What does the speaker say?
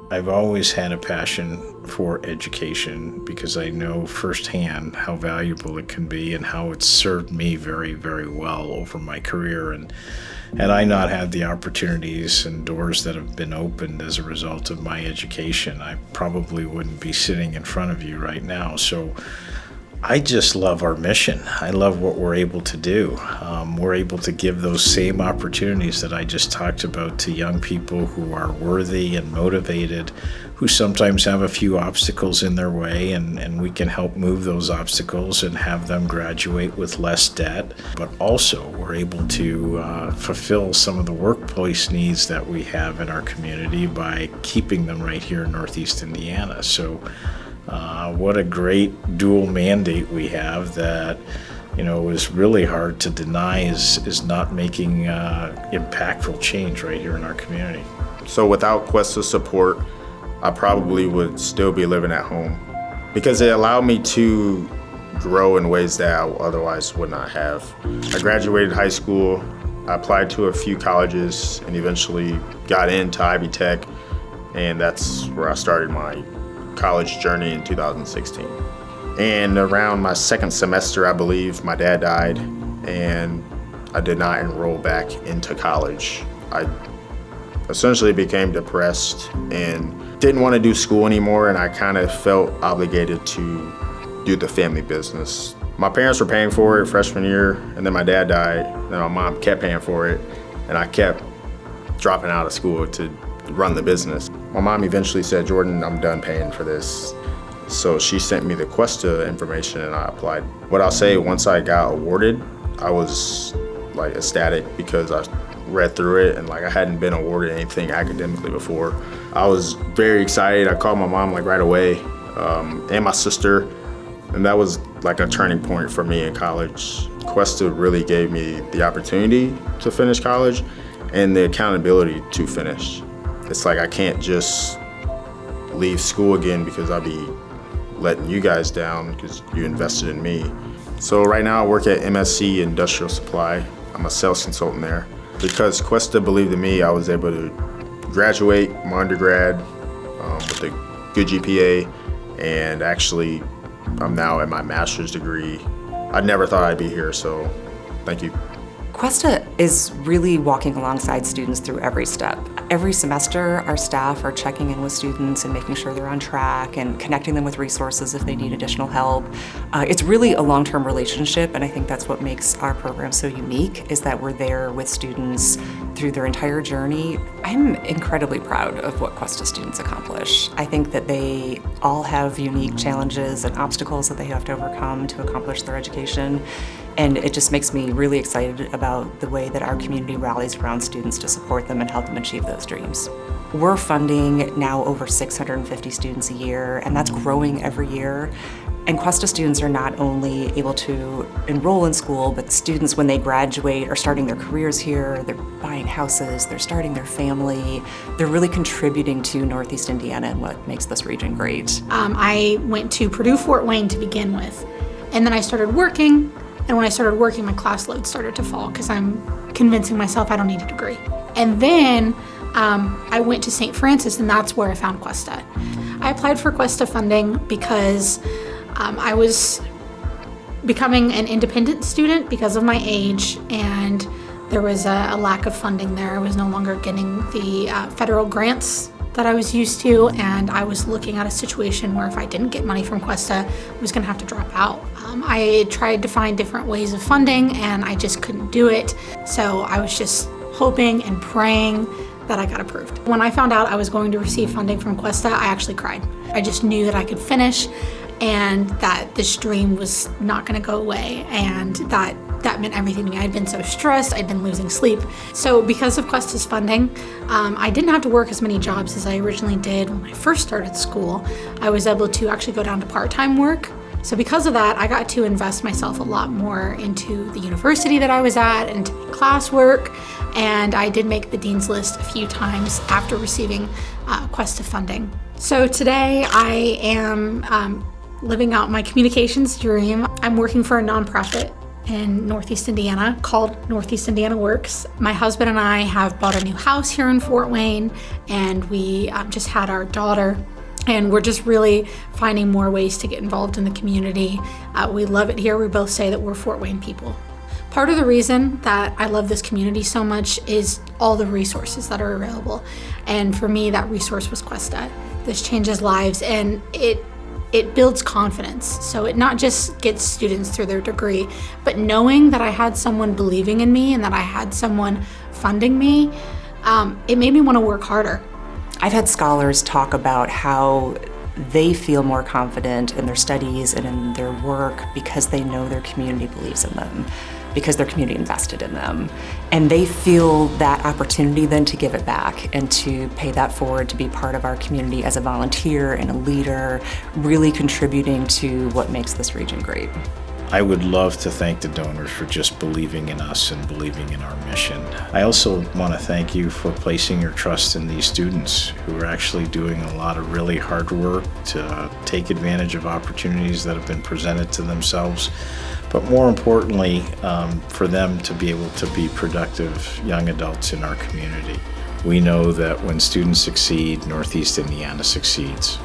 I've always had a passion for education because I know firsthand how valuable it can be and how it's served me very, very well over my career. And had I not had the opportunities and doors that have been opened as a result of my education, I probably wouldn't be sitting in front of you right now. So I just love our mission. I love what we're able to do. We're able to give those same opportunities that I just talked about to young people who are worthy and motivated, who sometimes have a few obstacles in their way, and we can help move those obstacles and have them graduate with less debt. But also, we're able to fulfill some of the workplace needs that we have in our community by keeping them right here in Northeast Indiana. So what a great dual mandate we have that, is really hard to deny is not making impactful change right here in our community. So without Questa's support, I probably would still be living at home because it allowed me to grow in ways that I otherwise would not have. I graduated high school, I applied to a few colleges, and eventually got into Ivy Tech, and that's where I started my college journey in 2016. And around my second semester, I believe, my dad died, and I did not enroll back into college. I essentially became depressed and didn't want to do school anymore, and I kind of felt obligated to do the family business. My parents were paying for it freshman year, and then my dad died, and my mom kept paying for it, and I kept dropping out of school to run the business. My mom eventually said, "Jordan, I'm done paying for this." So she sent me the Questa information and I applied. What I'll say, once I got awarded, I was ecstatic because I read through it and I hadn't been awarded anything academically before. I was very excited. I called my mom right away and my sister, and that was a turning point for me in college. Questa really gave me the opportunity to finish college and the accountability to finish. It's I can't just leave school again because I'll be letting you guys down because you invested in me. So right now I work at MSC Industrial Supply. I'm a sales consultant there. Because Questa believed in me, I was able to graduate my undergrad with a good GPA, and actually I'm now at my master's degree. I never thought I'd be here, so thank you. Questa is really walking alongside students through every step. Every semester, our staff are checking in with students and making sure they're on track and connecting them with resources if they need additional help. It's really a long-term relationship, and I think that's what makes our program so unique, is that we're there with students through their entire journey. I'm incredibly proud of what Questa students accomplish. I think that they all have unique challenges and obstacles that they have to overcome to accomplish their education. And it just makes me really excited about the way that our community rallies around students to support them and help them achieve those dreams. We're funding now over 650 students a year, and that's growing every year. And Questa students are not only able to enroll in school, but students, when they graduate, are starting their careers here, they're buying houses, they're starting their family. They're really contributing to Northeast Indiana and what makes this region great. I went to Purdue Fort Wayne to begin with, and then I started working. And when I started working, my class load started to fall because I'm convincing myself I don't need a degree. And then I went to St. Francis, and that's where I found Questa. I applied for Questa funding because I was becoming an independent student because of my age, and there was a lack of funding there. I was no longer getting the federal grants that I was used to, and I was looking at a situation where if I didn't get money from Questa, I was gonna have to drop out. I tried to find different ways of funding, and I just couldn't do it. So I was just hoping and praying that I got approved. When I found out I was going to receive funding from Questa, I actually cried. I just knew that I could finish and that this dream was not gonna go away, and that meant everything to me. I'd been so stressed, I'd been losing sleep. So because of Questa's funding, I didn't have to work as many jobs as I originally did when I first started school. I was able to actually go down to part-time work. So because of that, I got to invest myself a lot more into the university that I was at and classwork, and I did make the Dean's List a few times after receiving Questa funding. So today I am living out my communications dream. I'm working for a nonprofit in Northeast Indiana called Northeast Indiana Works. My husband and I have bought a new house here in Fort Wayne, and we just had our daughter. And we're just really finding more ways to get involved in the community. We love it here. We both say that we're Fort Wayne people. Part of the reason that I love this community so much is all the resources that are available. And for me, that resource was Questa. This changes lives, and it builds confidence. So it not just gets students through their degree, but knowing that I had someone believing in me and that I had someone funding me, it made me want to work harder. I've had scholars talk about how they feel more confident in their studies and in their work because they know their community believes in them, because their community invested in them. And they feel that opportunity then to give it back and to pay that forward, to be part of our community as a volunteer and a leader, really contributing to what makes this region great. I would love to thank the donors for just believing in us and believing in our mission. I also want to thank you for placing your trust in these students who are actually doing a lot of really hard work to take advantage of opportunities that have been presented to themselves, but more importantly, for them to be able to be productive young adults in our community. We know that when students succeed, Northeast Indiana succeeds.